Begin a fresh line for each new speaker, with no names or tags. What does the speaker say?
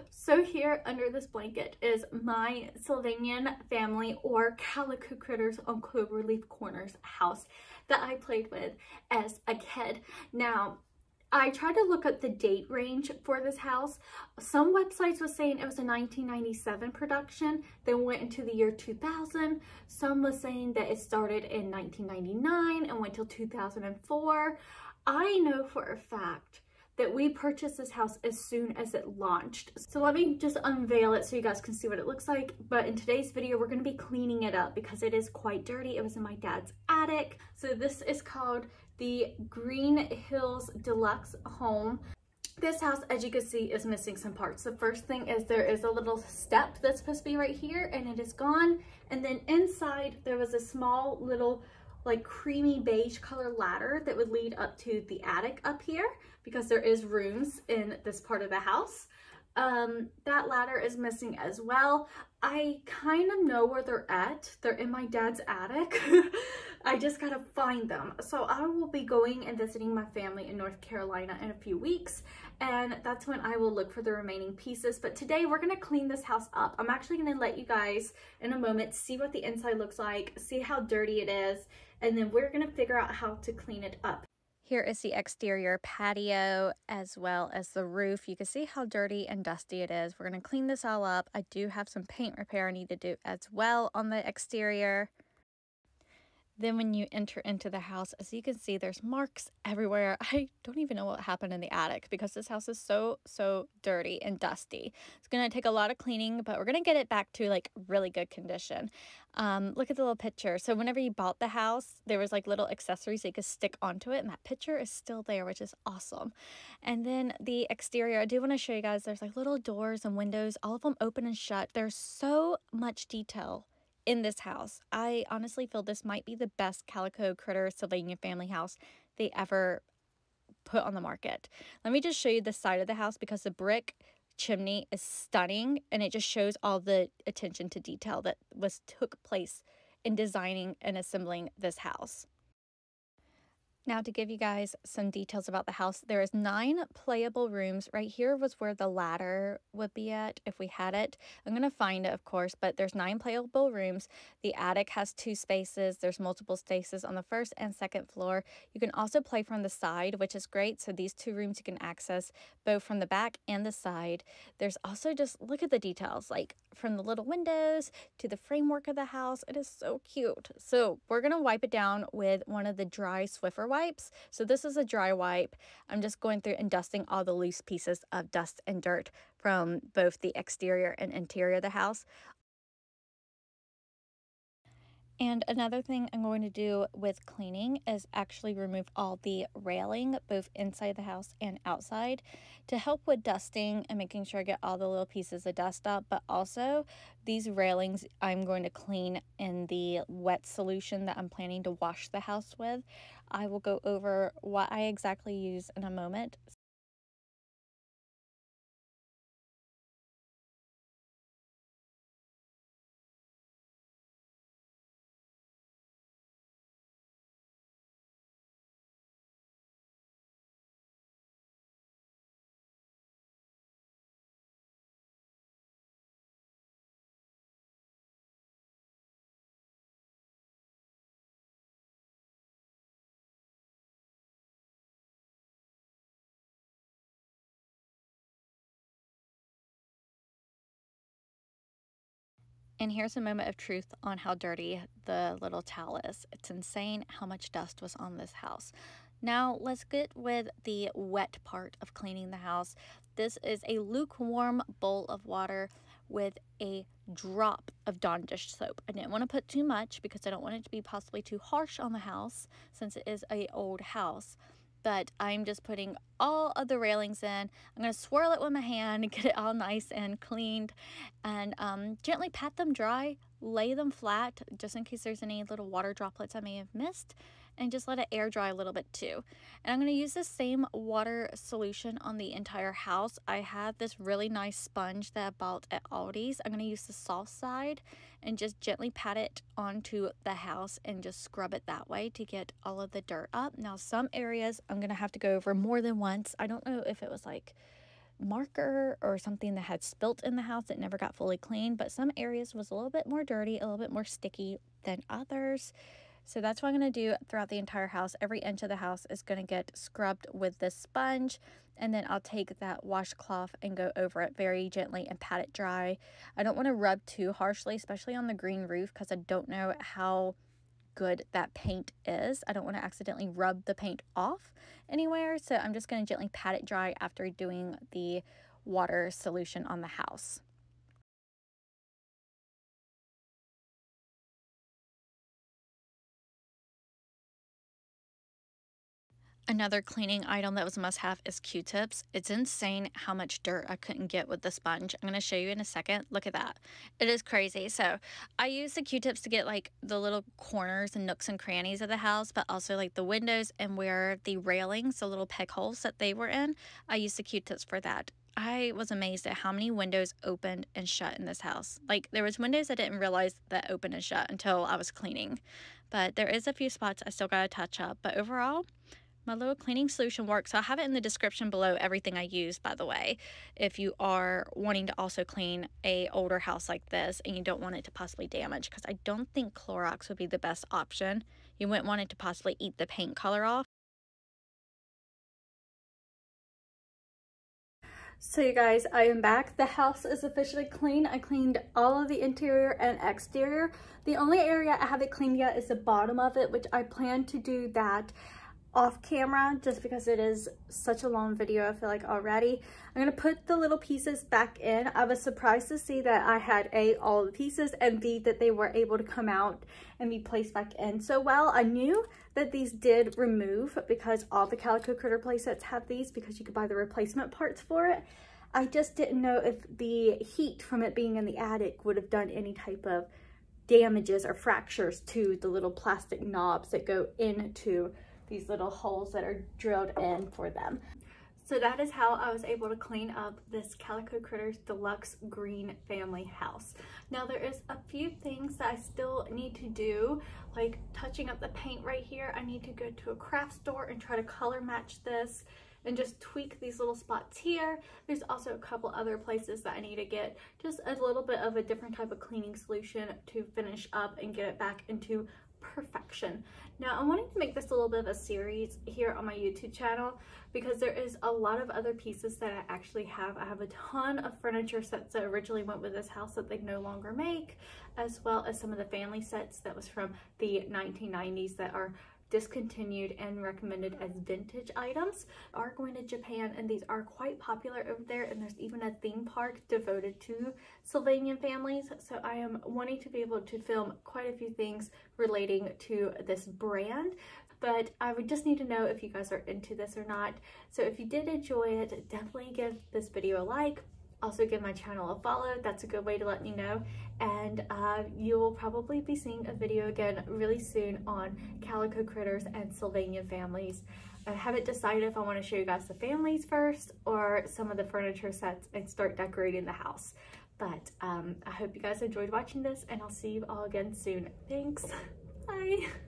So here under this blanket is my Sylvanian Family or Calico Critters on Cloverleaf Corners house that I played with as a kid. Now, I tried to look up the date range for this house. Some websites was saying it was a 1997 production, then went into the year 2000. Some was saying that it started in 1999 and went till 2004. I know for a fact that we purchased this house as soon as it launched. So let me just unveil it so you guys can see what it looks like. But in today's video, we're gonna be cleaning it up because it is quite dirty. It was in my dad's attic. So this is called the Green Hills Deluxe Home. This house, as you can see, is missing some parts. The first thing is there is a little step that's supposed to be right here and it is gone. And then inside there was a small little like creamy beige color ladder that would lead up to the attic up here because there is rooms in this part of the house. That ladder is missing as well. I kind of know where they're at. They're in my dad's attic. I just gotta find them. So I will be going and visiting my family in North Carolina in a few weeks, and that's when I will look for the remaining pieces. But today we're gonna clean this house up. I'm actually gonna let you guys in a moment see what the inside looks like, see how dirty it is, and then we're gonna figure out how to clean it up.
Here is the exterior patio as well as the roof. You can see how dirty and dusty it is. We're going to clean this all up. I do have some paint repair I need to do as well on the exterior. Then when you enter into the house, as you can see, there's marks everywhere. I don't even know what happened in the attic because this house is so dirty and dusty. It's going to take a lot of cleaning, but we're going to get it back to like really good condition. Look at the little picture. So whenever you bought the house, there was like little accessories that you could stick onto it, and that picture is still there, which is awesome. And then the exterior, I do want to show you guys, there's like little doors and windows, all of them open and shut. There's so much detail in this house. I honestly feel this might be the best Calico Critter Sylvanian family house they ever put on the market. Let me just show you the side of the house because the brick chimney is stunning, and it just shows all the attention to detail that took place in designing and assembling this house. Now to give you guys some details about the house, there is 9 playable rooms. Right here was where the ladder would be at if we had it. I'm going to find it, of course, but there's 9 playable rooms. The attic has 2 spaces. There's multiple spaces on the first and second floor. You can also play from the side, which is great. So these 2 rooms you can access both from the back and the side. There's also, just look at the details, like from the little windows to the framework of the house. It is so cute. So we're going to wipe it down with one of the dry Swiffer wipes. So this is a dry wipe. I'm just going through and dusting all the loose pieces of dust and dirt from both the exterior and interior of the house. And another thing I'm going to do with cleaning is actually remove all the railing, both inside the house and outside, to help with dusting and making sure I get all the little pieces of dust up. But also, these railings I'm going to clean in the wet solution that I'm planning to wash the house with. I will go over what I exactly use in a moment. And here's a moment of truth on how dirty the little towel is. It's insane how much dust was on this house. Now let's get with the wet part of cleaning the house. This is a lukewarm bowl of water with a drop of Dawn dish soap. I didn't want to put too much because I don't want it to be possibly too harsh on the house since it is an old house. But I'm just putting all of the railings in. I'm going to swirl it with my hand and get it all nice and cleaned, and gently pat them dry, lay them flat just in case there's any little water droplets I may have missed, and just let it air dry a little bit too. And I'm going to use the same water solution on the entire house. I have this really nice sponge that I bought at Aldi's. I'm going to use the soft side and just gently pat it onto the house and just scrub it that way to get all of the dirt up. Now some areas I'm going to have to go over more than once. I don't know if it was like marker or something that had spilt in the house that never got fully cleaned, but some areas was a little bit more dirty, a little bit more sticky than others. So that's what I'm going to do throughout the entire house. Every inch of the house is going to get scrubbed with this sponge, and then I'll take that washcloth and go over it very gently and pat it dry. I don't want to rub too harshly, especially on the green roof, because I don't know how good that paint is. I don't want to accidentally rub the paint off anywhere, so I'm just going to gently pat it dry after doing the water solution on the house. Another cleaning item that was a must-have is Q-tips. It's insane how much dirt I couldn't get with the sponge. I'm going to show you in a second. Look at that. It is crazy. So I use the Q-tips to get like the little corners and nooks and crannies of the house, but also like the windows and where the railings, the little peg holes that they were in, I use the Q-tips for that. I was amazed at how many windows opened and shut in this house. Like, there was windows I didn't realize that opened and shut until I was cleaning. But there is a few spots I still got to touch up. But overall, my little cleaning solution works. So I have it in the description below, everything I use, by the way, if you are wanting to also clean a older house like this and you don't want it to possibly damage, because I don't think Clorox would be the best option. You wouldn't want it to possibly eat the paint color off.
So you guys, I am back. The house is officially clean. I cleaned all of the interior and exterior. The only area I haven't cleaned yet is the bottom of it, which I plan to do that off camera just because it is such a long video, I feel like, already. I'm gonna put the little pieces back in. I was surprised to see that I had all the pieces, and B, that they were able to come out and be placed back in so well. I knew that these did remove because all the Calico Critter playsets have these, because you could buy the replacement parts for it. I just didn't know if the heat from it being in the attic would have done any type of damages or fractures to the little plastic knobs that go into these little holes that are drilled in for them. So that is how I was able to clean up this Calico Critters Deluxe Green Family house. Now there is a few things that I still need to do, like touching up the paint right here. I need to go to a craft store and try to color match this and just tweak these little spots here. There's also a couple other places that I need to get just a little bit of a different type of cleaning solution to finish up and get it back into perfection. Now I'm wanting to make this a little bit of a series here on my YouTube channel because there is a lot of other pieces that I actually have. I have a ton of furniture sets that originally went with this house that they no longer make, as well as some of the family sets that was from the 1990s that are discontinued and recommended as vintage items. Are going to Japan, and these are quite popular over there, and there's even a theme park devoted to Sylvanian families. So I am wanting to be able to film quite a few things relating to this brand, but I would just need to know if you guys are into this or not. So if you did enjoy it, definitely give this video a like. Also give my channel a follow. That's a good way to let me know. And you will probably be seeing a video again really soon on Calico Critters and Sylvanian Families. I haven't decided if I want to show you guys the families first or some of the furniture sets and start decorating the house. But I hope you guys enjoyed watching this, and I'll see you all again soon. Thanks. Bye.